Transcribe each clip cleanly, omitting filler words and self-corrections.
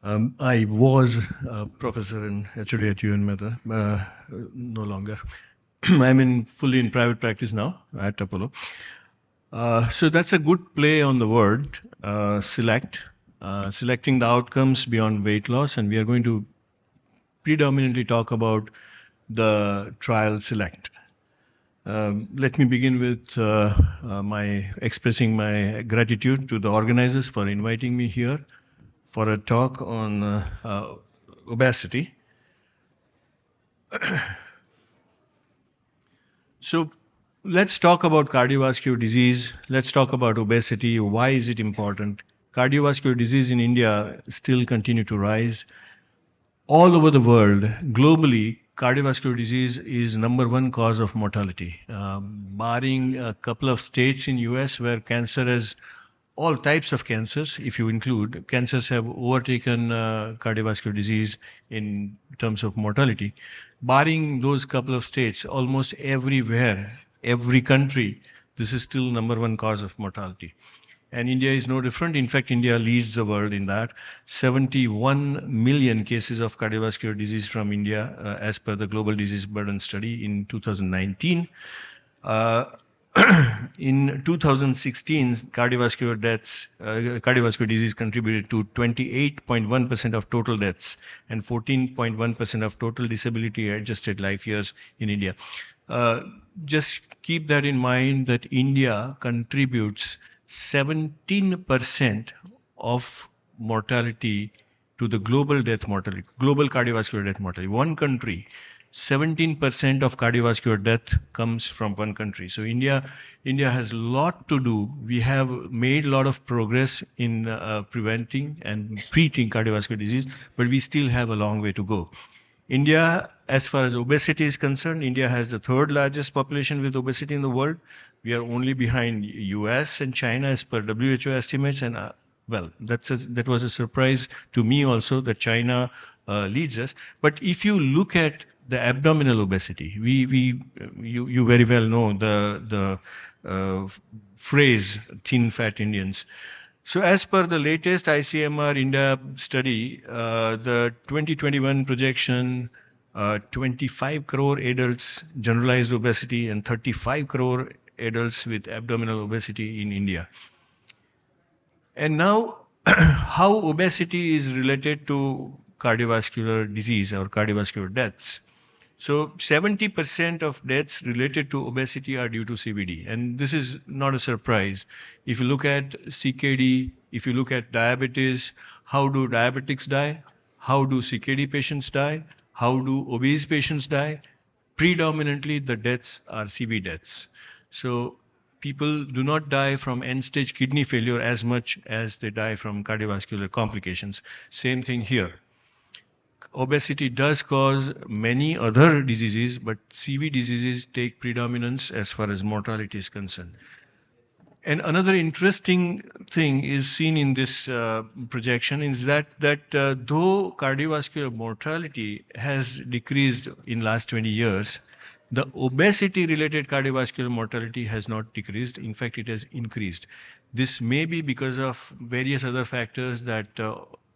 I was a professor in HOD at UN Meta, no longer. I'm fully in private practice now at Apollo. So that's a good play on the word select, selecting the outcomes beyond weight loss, and we are going to predominantly talk about the trial select. Let me begin with my expressing my gratitude to the organizers for inviting me here for a talk on obesity. So let's talk about cardiovascular disease. Let's talk about obesity. Why is it important? Cardiovascular disease in India still continue to rise. All over the world, globally, cardiovascular disease is number one cause of mortality. Barring a couple of states in US where cancer has all types of cancers, if you include, cancers have overtaken cardiovascular disease in terms of mortality. Barring those couple of states, almost everywhere, every country, this is still number one cause of mortality. And India is no different. In fact, India leads the world in that. 71 million cases of cardiovascular disease from India, as per the Global Disease Burden Study in 2019. In 2016, cardiovascular disease contributed to 28.1% of total deaths and 14.1% of total disability-adjusted life years in India. Just keep that in mind that India contributes 17% of mortality to the global death mortality, global cardiovascular death mortality. One country, 17% of cardiovascular death comes from one country. So India has a lot to do. We have made a lot of progress in preventing and treating cardiovascular disease, but we still have a long way to go. India, as far as obesity is concerned, India has the third largest population with obesity in the world. We are only behind US and China as per WHO estimates. And well, that was a surprise to me also that China leads us. But if you look at the abdominal obesity, you very well know the phrase thin fat Indians. So as per the latest ICMR India study, the 2021 projection, 25 crore adults generalized obesity and 35 crore adults with abdominal obesity in India. And now, how obesity is related to cardiovascular disease or cardiovascular deaths. So 70% of deaths related to obesity are due to CVD. And this is not a surprise. If you look at CKD, if you look at diabetes, how do diabetics die? How do CKD patients die? How do obese patients die? Predominantly, the deaths are CV deaths. So people do not die from end-stage kidney failure as much as they die from cardiovascular complications. Same thing here. Obesity does cause many other diseases, but CV diseases take predominance as far as mortality is concerned. And another interesting thing is seen in this projection is that though cardiovascular mortality has decreased in last 20 years, the obesity-related cardiovascular mortality has not decreased. In fact, it has increased. This may be because of various other factors that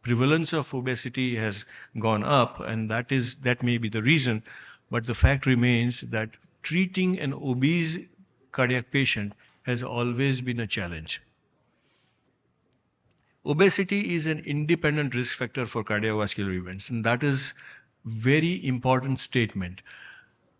prevalence of obesity has gone up, and that may be the reason. But the fact remains that treating an obese cardiac patient has always been a challenge. Obesity is an independent risk factor for cardiovascular events, and that is very important statement.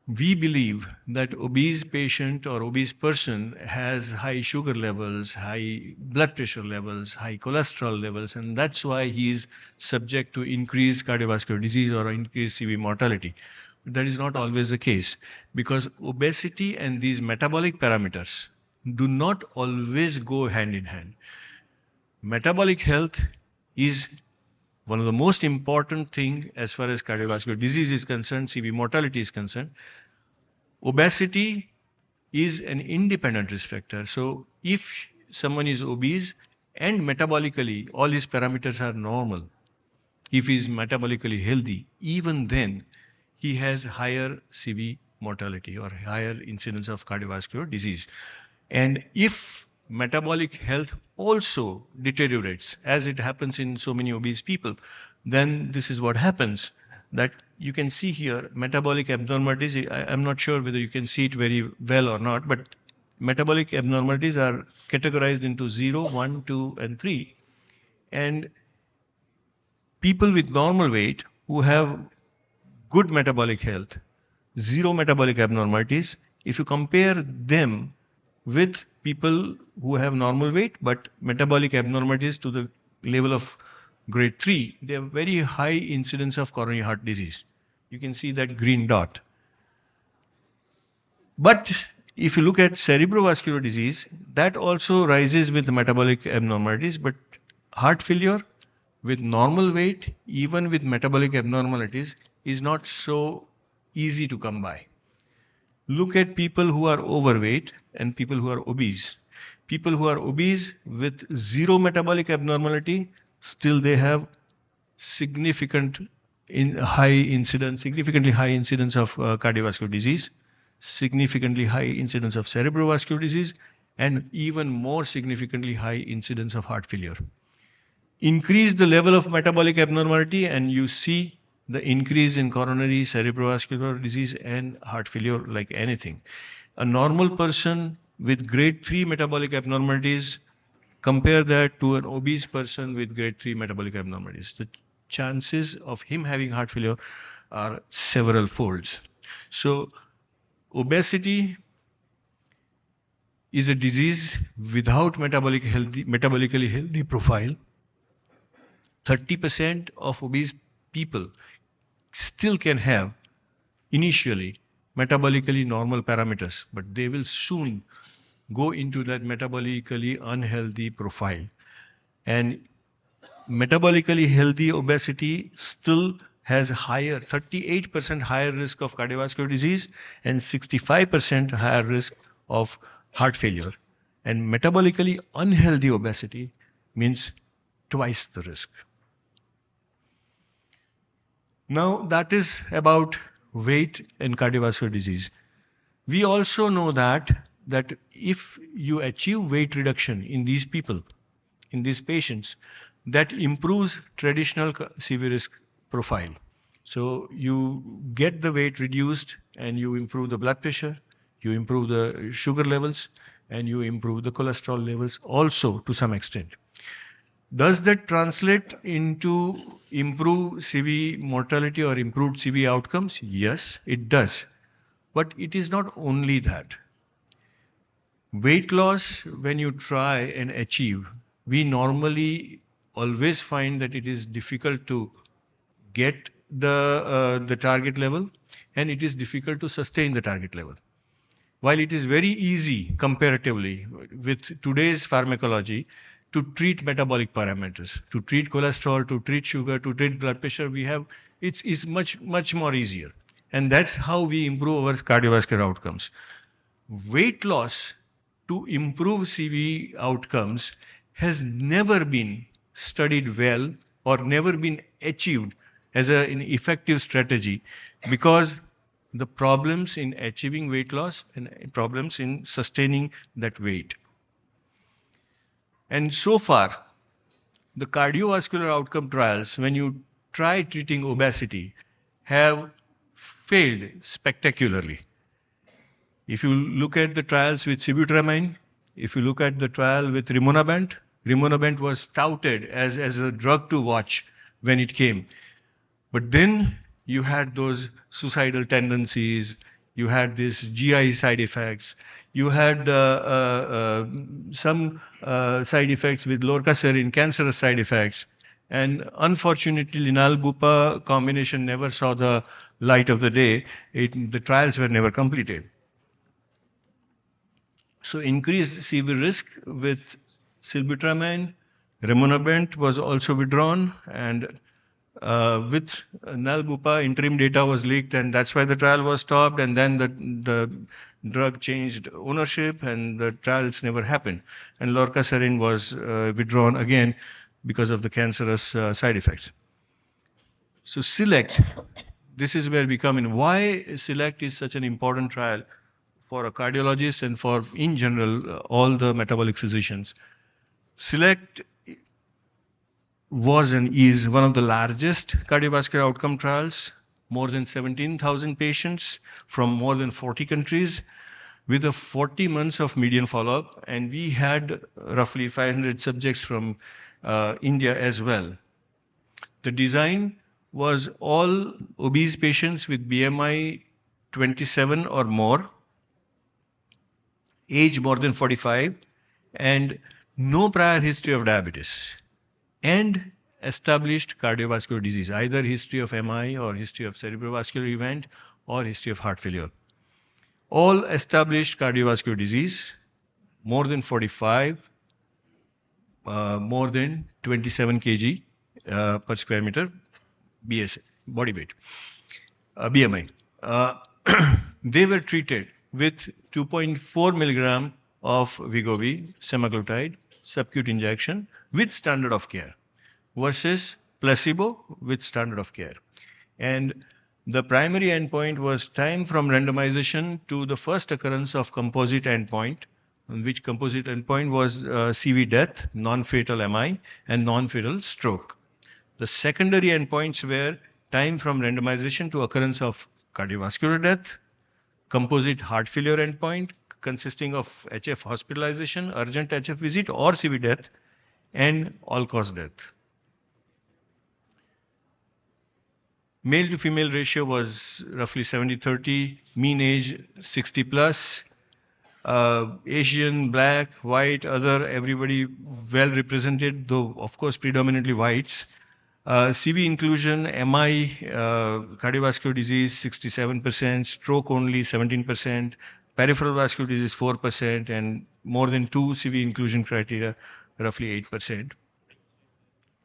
We believe that obese patient or obese person has high sugar levels, high blood pressure levels, high cholesterol levels, and that's why he is subject to increased cardiovascular disease or increased CV mortality. But that is not always the case, because obesity and these metabolic parameters do not always go hand in hand. Metabolic health is one of the most important thing as far as cardiovascular disease is concerned, CV mortality is concerned. Obesity is an independent risk factor. So if someone is obese and metabolically all his parameters are normal, if he is metabolically healthy, even then he has higher CV mortality or higher incidence of cardiovascular disease. And if metabolic health also deteriorates, as it happens in so many obese people, then this is what happens. That you can see here, metabolic abnormalities. I'm not sure whether you can see it very well or not, but metabolic abnormalities are categorized into 0, 1, 2, and 3. And people with normal weight who have good metabolic health, zero metabolic abnormalities, if you compare them with people who have normal weight but metabolic abnormalities to the level of grade 3, they have very high incidence of coronary heart disease. You can see that green dot. But if you look at cerebrovascular disease, that also rises with metabolic abnormalities, but heart failure with normal weight, even with metabolic abnormalities, is not so easy to come by. Look at people who are overweight and people who are obese. People who are obese with zero metabolic abnormality, still they have significantly high incidence of cardiovascular disease, significantly high incidence of cerebrovascular disease, and even more significantly high incidence of heart failure. Increase the level of metabolic abnormality and you see the increase in coronary, cerebrovascular disease, and heart failure like anything. A normal person with grade 3 metabolic abnormalities, compare that to an obese person with grade 3 metabolic abnormalities. The chances of him having heart failure are several folds. So obesity is a disease without metabolically healthy profile. 30% of obese people still can have initially metabolically normal parameters, but they will soon go into that metabolically unhealthy profile. And metabolically healthy obesity still has 38% higher risk of cardiovascular disease and 65% higher risk of heart failure. And metabolically unhealthy obesity means twice the risk. Now that is about weight and cardiovascular disease. We also know that if you achieve weight reduction in these people, in these patients, that improves traditional CV risk profile. So you get the weight reduced and you improve the blood pressure, you improve the sugar levels, and you improve the cholesterol levels also to some extent. Does that translate into improved CV mortality or improved CV outcomes? Yes, it does. But it is not only that. Weight loss, when you try and achieve, we normally always find that it is difficult to get the target level, and it is difficult to sustain the target level. While it is very easy comparatively with today's pharmacology to treat metabolic parameters, to treat cholesterol, to treat sugar, to treat blood pressure, it's much more easier. And that's how we improve our cardiovascular outcomes. Weight loss to improve CV outcomes has never been studied well or never been achieved as an effective strategy, because the problems in achieving weight loss and problems in sustaining that weight. And so far, the cardiovascular outcome trials, when you try treating obesity, have failed spectacularly. If you look at the trials with sibutramine, if you look at the trial with rimonabant, rimonabant was touted as a drug to watch when it came. But then you had those suicidal tendencies, you had these GI side effects, you had some side effects with lorcaserin, cancerous side effects. And unfortunately, linalbupa combination never saw the light of the day. The trials were never completed. So increased CV risk with sibutramine, rimonabant was also withdrawn, and with nalbupa, interim data was leaked, and that's why the trial was stopped, and then the drug changed ownership and the trials never happened. And lorcaserin was withdrawn again because of the cancerous side effects. So SELECT, this is where we come in. Why SELECT is such an important trial for a cardiologist and for, in general, all the metabolic physicians. SELECT was and is one of the largest cardiovascular outcome trials, more than 17,000 patients from more than 40 countries, with a 40 months of median follow-up, and we had roughly 500 subjects from India as well. The design was all obese patients with BMI 27 or more, age more than 45, and no prior history of diabetes, and established cardiovascular disease, either history of MI or history of cerebrovascular event or history of heart failure. All established cardiovascular disease, more than 45, more than 27 kg per square meter BSA, body weight, BMI. They were treated with 2.4 milligram of Wegovy, semaglutide, subcute injection with standard of care versus placebo with standard of care. And the primary endpoint was time from randomization to the first occurrence of composite endpoint, which composite endpoint was CV death, non-fatal MI, and non-fatal stroke. The secondary endpoints were time from randomization to occurrence of cardiovascular death, composite heart failure endpoint consisting of HF hospitalization, urgent HF visit, or CV death, and all-cause death. Male to female ratio was roughly 70-30, mean age 60 plus, Asian, black, white, other, everybody well represented, though of course predominantly whites. CV inclusion, MI, cardiovascular disease 67%, stroke only 17%, peripheral vascular disease 4%, and more than 2 CV inclusion criteria, roughly 8%.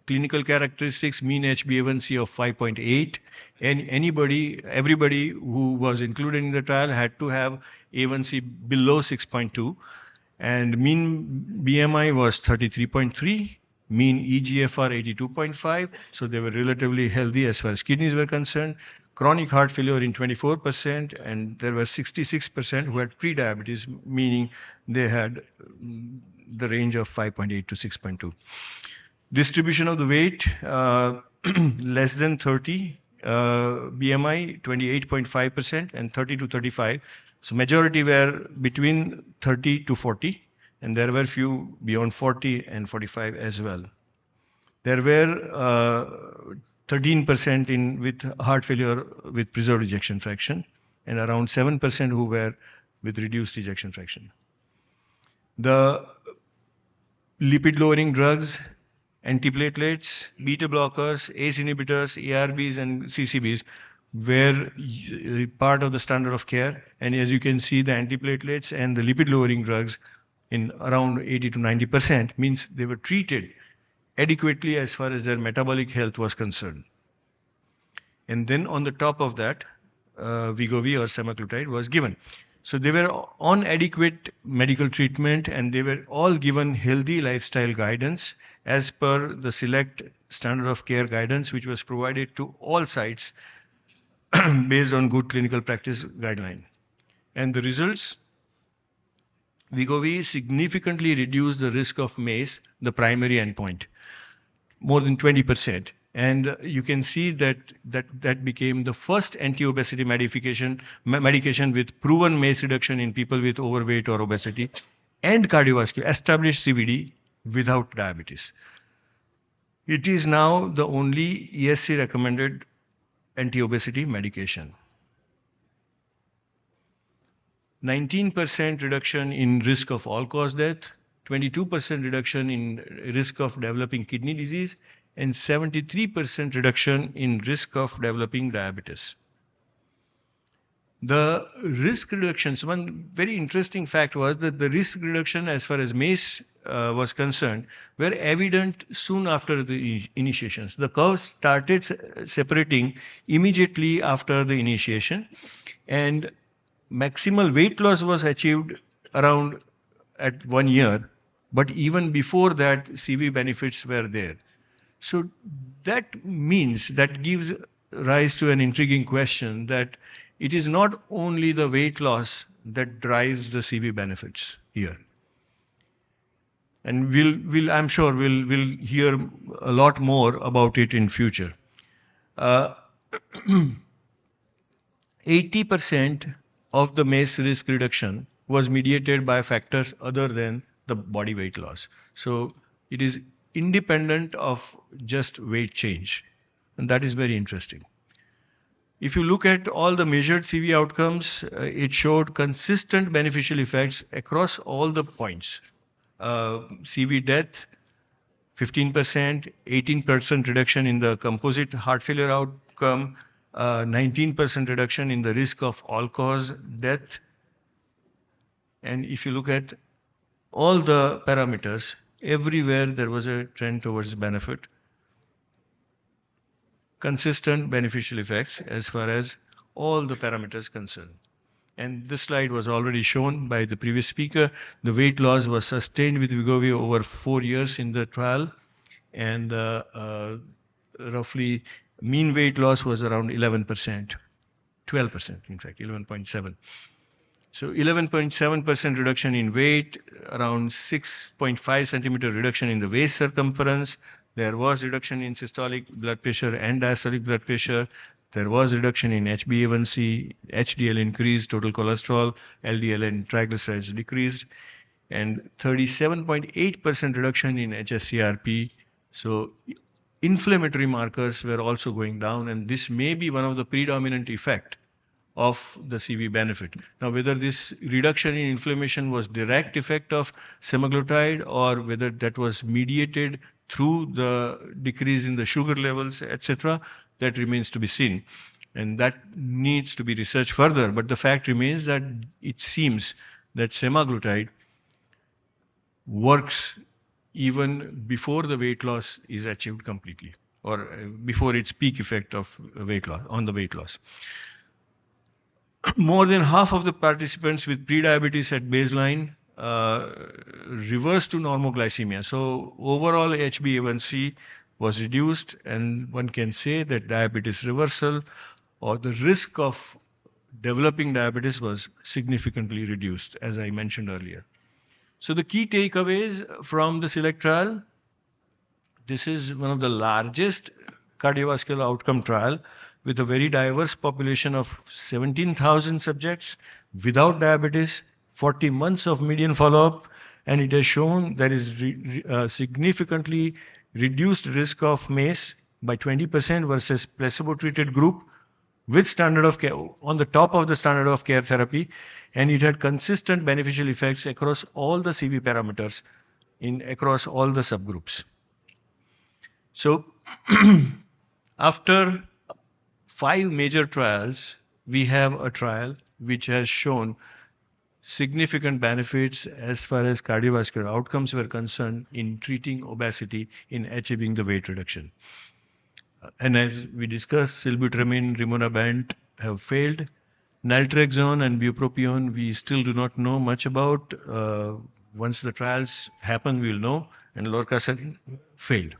Clinical characteristics, mean HbA1c of 5.8, and everybody who was included in the trial had to have A1c below 6.2, and mean BMI was 33.3, mean EGFR 82.5, so they were relatively healthy as far as kidneys were concerned. Chronic heart failure in 24%, and there were 66% who had pre-diabetes, meaning they had the range of 5.8 to 6.2. Distribution of the weight, less than 30, BMI 28.5% and 30 to 35. So majority were between 30 to 40, and there were few beyond 40 and 45 as well. There were 13% with heart failure with preserved ejection fraction, and around 7% who were with reduced ejection fraction. The lipid-lowering drugs, antiplatelets, beta blockers, ACE inhibitors, ARBs, and CCBs were part of the standard of care. And as you can see, the antiplatelets and the lipid-lowering drugs in around 80 to 90% means they were treated adequately as far as their metabolic health was concerned. And then on the top of that, Wegovy or semaglutide was given. So they were on adequate medical treatment, and they were all given healthy lifestyle guidance as per the SELECT standard of care guidance, which was provided to all sites based on good clinical practice guideline. And the results, Wegovy significantly reduced the risk of MACE, the primary endpoint, more than 20%. And you can see that became the first anti-obesity medication with proven MACE reduction in people with overweight or obesity and cardiovascular, established CVD without diabetes. It is now the only ESC recommended anti-obesity medication. 19% reduction in risk of all-cause death, 22% reduction in risk of developing kidney disease, and 73% reduction in risk of developing diabetes. The risk reductions, one very interesting fact was that the risk reduction as far as MACE was concerned were evident soon after the initiations. The curve started separating immediately after the initiation, and maximal weight loss was achieved around at 1 year, but even before that CV benefits were there. So that means, that gives rise to an intriguing question, that it is not only the weight loss that drives the CV benefits here. And I'm sure we'll hear a lot more about it in future. 80% of the MACE risk reduction was mediated by factors other than the body weight loss. So it is independent of just weight change. And that is very interesting. If you look at all the measured CV outcomes, it showed consistent beneficial effects across all the points. CV death, 15%, 18% reduction in the composite heart failure outcome, 19% reduction in the risk of all-cause death. And if you look at all the parameters, everywhere there was a trend towards benefit. Consistent beneficial effects as far as all the parameters concerned. And this slide was already shown by the previous speaker. The weight loss was sustained with Wegovy over 4 years in the trial, and roughly mean weight loss was around 11%, 12%, in fact, 11.7. So 11.7% reduction in weight, around 6.5 centimeter reduction in the waist circumference. There was reduction in systolic blood pressure and diastolic blood pressure. There was reduction in HbA1c, HDL increased, total cholesterol, LDL and triglycerides decreased, and 37.8% reduction in hsCRP. So inflammatory markers were also going down, and this may be one of the predominant effect of the CV benefit. Now, whether this reduction in inflammation was direct effect of semaglutide or whether that was mediated through the decrease in the sugar levels, etc., that remains to be seen. And that needs to be researched further. But the fact remains that it seems that semaglutide works even before the weight loss is achieved completely, or before its peak effect of weight loss on the weight loss. More than half of the participants with prediabetes at baseline reversed to normoglycemia. So overall HbA1c was reduced, and one can say that diabetes reversal or the risk of developing diabetes was significantly reduced, as I mentioned earlier. So the key takeaways from the SELECT trial: this is one of the largest cardiovascular outcome trial with a very diverse population of 17,000 subjects without diabetes, 40 months of median follow-up, and it has shown there is significantly reduced risk of MACE by 20% versus placebo-treated group with standard of care, on the top of the standard of care therapy, and it had consistent beneficial effects across all the CV parameters across all the subgroups. So after 5 major trials, we have a trial which has shown significant benefits as far as cardiovascular outcomes were concerned in treating obesity, in achieving the weight reduction. And as we discussed, sibutramine, rimonabant have failed. Naltrexone and bupropion we still do not know much about. Once the trials happen, we'll know. And lorcaserin failed.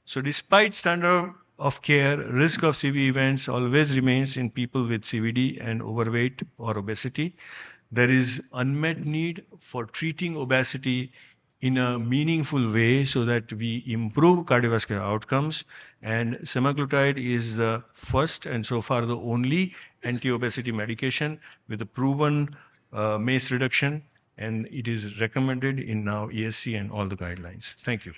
So despite standard of care, risk of CV events always remains in people with CVD and overweight or obesity. There is unmet need for treating obesity in a meaningful way so that we improve cardiovascular outcomes, and semaglutide is the first and so far the only anti-obesity medication with a proven MACE reduction, and it is recommended in now ESC and all the guidelines. Thank you.